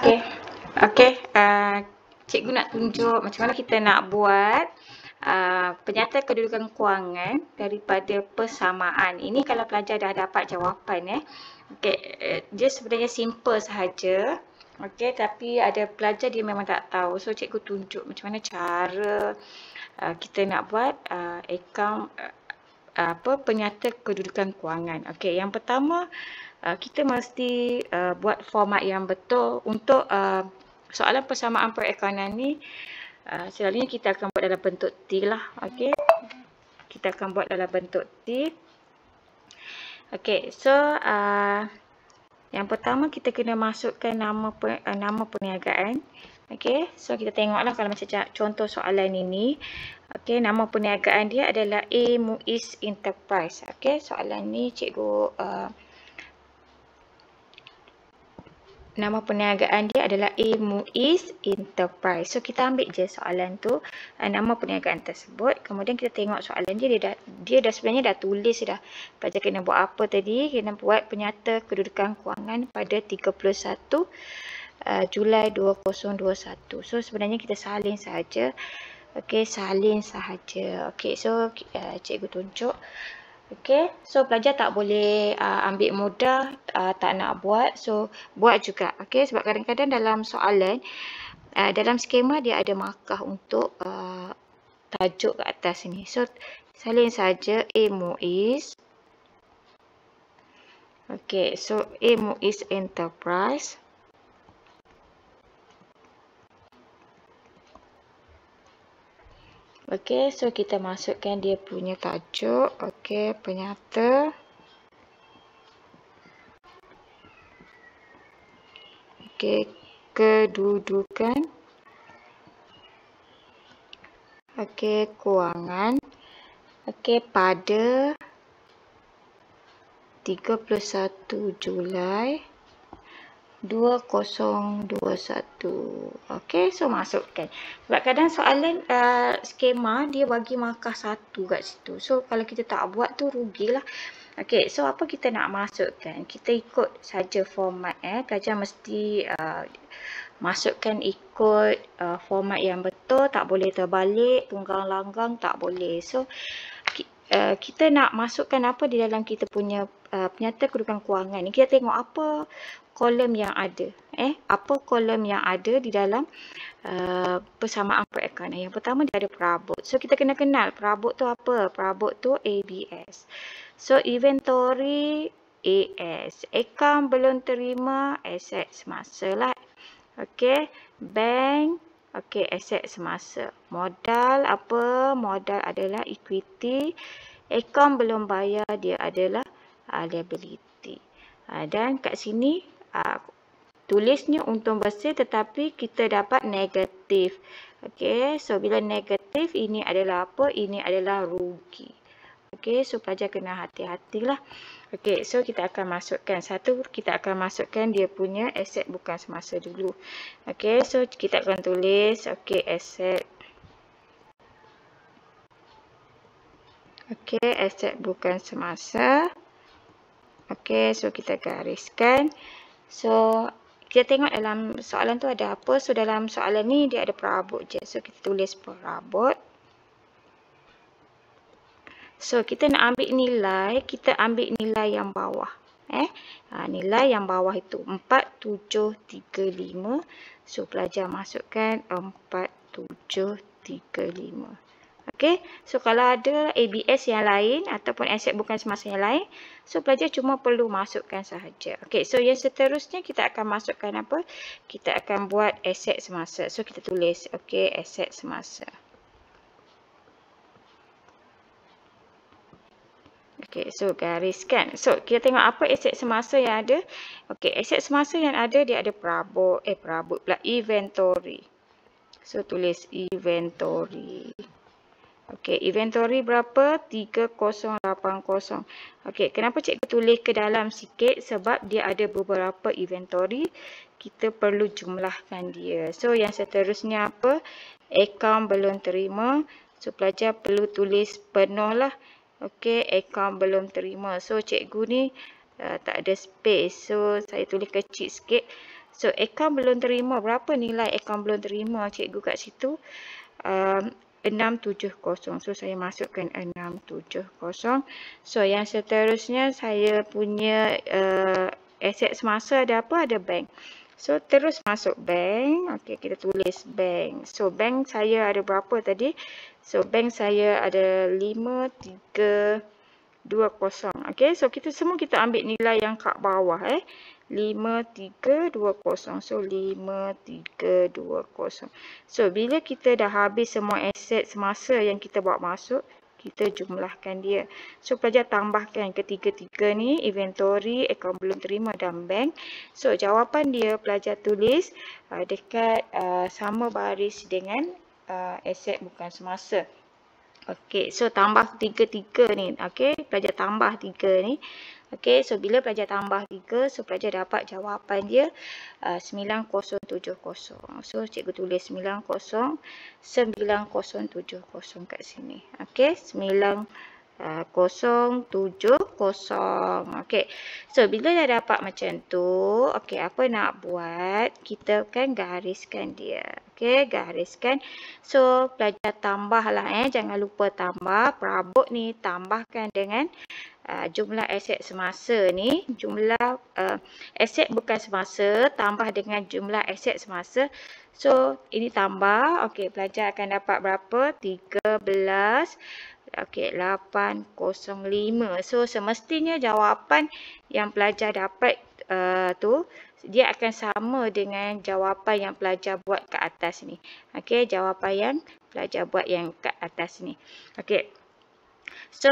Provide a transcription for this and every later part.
Okey. Okey, cikgu nak tunjuk macam mana kita nak buat penyata kedudukan kewangan daripada persamaan. Ini kalau pelajar dah dapat jawapan Okey, dia sebenarnya simple sahaja. Okey, tapi ada pelajar dia memang tak tahu. So cikgu tunjuk macam mana cara kita nak buat akaun penyata kedudukan kewangan. Okey, yang pertama kita mesti buat format yang betul untuk soalan persamaan perakaunan ni. Selalunya kita akan buat dalam bentuk T lah. Okey, kita akan buat dalam bentuk T. Okey, so yang pertama kita kena masukkan nama perniagaan. Okey, so kita tengoklah kalau macam contoh soalan ini. Okey, nama perniagaan dia adalah A Muiz Enterprise. Okey, soalan ni cikgu nama perniagaan dia adalah A Muiz Enterprise. So kita ambil je soalan tu, nama perniagaan tersebut. Kemudian kita tengok soalan dia dah sebenarnya dah tulis dah. Pelajar kena buat apa tadi? Kena buat penyata kedudukan kewangan pada 31 Julai 2021. So sebenarnya kita salin sahaja. Okey, salin sahaja. Okey, so cikgu tunjuk. Okey, so pelajar tak boleh ambil mudah, tak nak buat. So buat juga. Okey, sebab kadang-kadang dalam soalan, dalam skema dia ada markah untuk tajuk ke atas ni. So salin saja A Muiz. Okey, so A Muiz Enterprise. Okey, so kita masukkan dia punya tajuk. Okey, penyata. Okey, kedudukan. Okey, kewangan. Okey, pada 31 Julai 2021. Okey, so masukkan. Sebab kadang soalan skema dia bagi markah 1 kat situ. So kalau kita tak buat tu rugilah. Okey, so apa kita nak masukkan? Kita ikut saja format Pelajar mesti masukkan ikut format yang betul, tak boleh terbalik, tunggang langgang tak boleh. So kita nak masukkan apa di dalam kita punya penyata kedudukan kewangan ni. Kita tengok apa kolom yang ada. Apa kolom yang ada di dalam persamaan perakaunan. Yang pertama dia ada perabot. So kita kena kenal perabot tu apa. Perabot tu ABS. So inventory AS. Akaun belum terima aset semasa lah. Okey, bank. Okey, aset semasa. Modal apa? Modal adalah equity. Akaun belum bayar dia adalah liability. Dan kat sini tulisnya untung bersih tetapi kita dapat negatif. Okey, so bila negatif ini adalah apa? Ini adalah rugi. Okey, so pelajar kena hati-hatilah. Okey, so kita akan masukkan kita akan masukkan dia punya aset bukan semasa dulu. Okey, so kita akan tulis aset. Okey, aset bukan semasa. Okey, so kita gariskan. So kita tengok dalam soalan tu ada apa. So dalam soalan ni dia ada perabot je. So kita tulis perabot. So kita nak ambil nilai, kita ambil nilai yang bawah. Nilai yang bawah itu 4735. So pelajar masukkan 4735. Okey, so kalau ada ABS yang lain ataupun aset bukan semasa yang lain, so pelajar cuma perlu masukkan sahaja. Okey, so yang seterusnya kita akan masukkan apa? Kita akan buat aset semasa. So kita tulis aset semasa. Okey, so gariskan. So kita tengok apa aset semasa yang ada. Okey, aset semasa yang ada dia ada perabot pula inventory. So tulis inventory. Okey, inventory berapa? 3080. Okey, kenapa cikgu tulis ke dalam sikit? Sebab dia ada beberapa inventory. Kita perlu jumlahkan dia. So yang seterusnya apa? Akaun belum terima. So pelajar perlu tulis penuh lah. Okey, akaun belum terima. So cikgu ni tak ada space. So saya tulis kecil sikit. So, akaun belum terima. Berapa nilai akaun belum terima cikgu kat situ? 670. So, saya masukkan 670. So, yang seterusnya saya punya aset semasa ada apa? Ada bank. So, terus masuk bank. Okey, kita tulis bank. So, bank saya ada berapa tadi? So, bank saya ada 5320. Okey, so kita semua kita ambil nilai yang kat bawah 5320. So, 5320. So, bila kita dah habis semua aset semasa yang kita bawa masuk, kita jumlahkan dia. So, pelajar tambahkan ketiga-tiga ni, inventory, akaun belum terima dan bank. So, jawapan dia pelajar tulis dekat sama baris dengan aset bukan semasa. Okey, so tambah tiga-tiga ni. Okey, pelajar tambah 3 ni. Okey, so bila pelajar tambah 3, so pelajar dapat jawapan dia 9070. So, cikgu tulis 9070 kat sini. Okey, 9070. Okey, so bila dah dapat macam tu, okey, apa nak buat? Kita kan gariskan dia. Okey, gariskan. So, pelajar tambahlah jangan lupa tambah. Perabot ni tambahkan dengan jumlah aset semasa ni, jumlah aset bukan semasa tambah dengan jumlah aset semasa. So, ini tambah. Okey, pelajar akan dapat berapa? 13. Okey, 805. So, semestinya jawapan yang pelajar dapat tu, dia akan sama dengan jawapan yang pelajar buat kat atas ni. Okey, jawapan yang pelajar buat yang kat atas ni. Okey. So,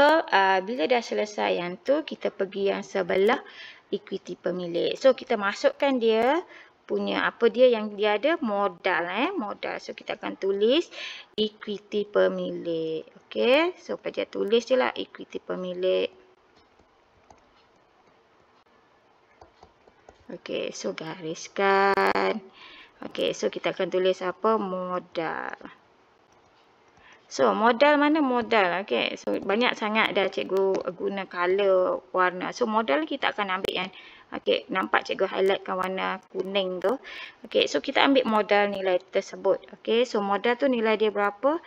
bila dah selesai yang tu, kita pergi yang sebelah equity pemilik. So, kita masukkan dia punya apa dia yang dia ada modal modal. So, kita akan tulis equity pemilik. Okey, so pelajar tulis je lah equity pemilik. Okey, so gariskan. Okey, so kita akan tulis apa? Modal. So, modal mana modal? Okey, so banyak sangat dah cikgu guna color warna. So, modal kita akan ambil yang okey, nampak cikgu highlightkan warna kuning tu. Okey, so kita ambil modal nilai tersebut. Okey, so modal tu nilai dia berapa?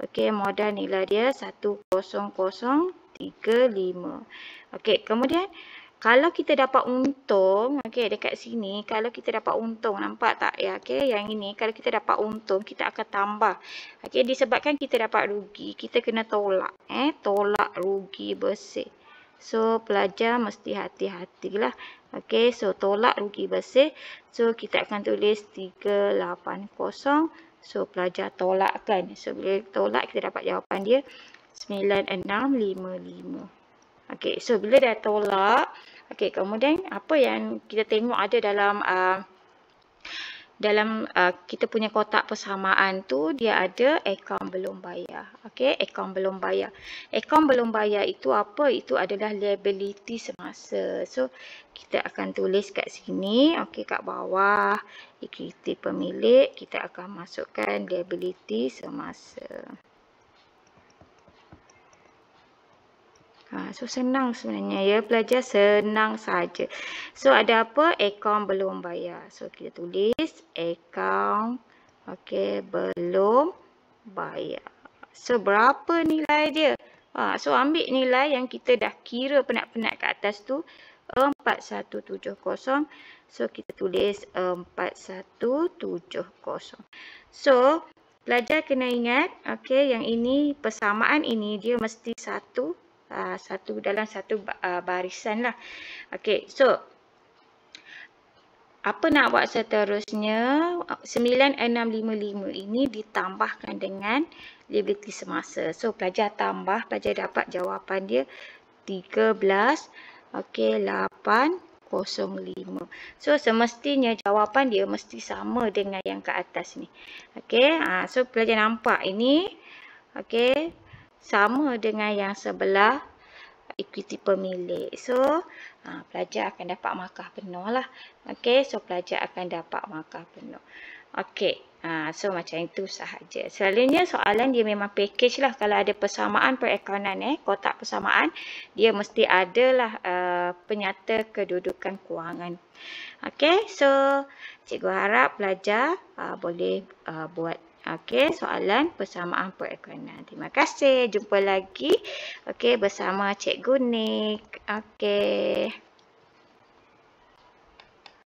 Okey, modal nilai dia 10035. Okey, kemudian kalau kita dapat untung, okey, dekat sini kalau kita dapat untung, nampak tak ya? Okey, yang ini kalau kita dapat untung, kita akan tambah. Okey, disebabkan kita dapat rugi, kita kena tolak tolak rugi bersih. So, pelajar mesti hati-hatilah. Okey, so tolak rugi bersih. So, kita akan tulis 380. So, pelajar tolakkan. So, bila tolak, kita dapat jawapan dia 9655. Okey, so bila dah tolak, okey, kemudian apa yang kita tengok ada dalam kita punya kotak persamaan tu, dia ada akaun belum bayar. Okey, akaun belum bayar. Akaun belum bayar itu apa? Itu adalah liability semasa. So, kita akan tulis kat sini, okey, kat bawah equity pemilik, kita akan masukkan liability semasa. So, senang sebenarnya ya pelajar, senang saja. So, ada apa? Akaun belum bayar. So, kita tulis akaun belum bayar. So, berapa nilai dia? So, ambil nilai yang kita dah kira penat-penat kat atas tu, 4170. So, kita tulis 4170. So, pelajar kena ingat, yang ini, persamaan ini dia mesti satu dalam satu barisan lah. Okey, so apa nak buat seterusnya? 9655 ini ditambahkan dengan liability semasa. So, pelajar tambah, pelajar dapat jawapan dia 13. Okey, 805. So, semestinya jawapan dia mesti sama dengan yang ke atas ni. Okey, so pelajar nampak ini. Okey, sama dengan yang sebelah ekuiti pemilik. So, pelajar akan dapat markah penuh lah. Okey, so pelajar akan dapat markah penuh. Okey, so macam itu sahaja. Selalunya soalan dia memang package lah. Kalau ada persamaan perekonan, kotak persamaan, dia mesti ada lah penyata kedudukan kewangan. Okey, so cikgu harap pelajar boleh buat soalan persamaan perekonan. Terima kasih. Jumpa lagi bersama Cikgu Nik. Okey.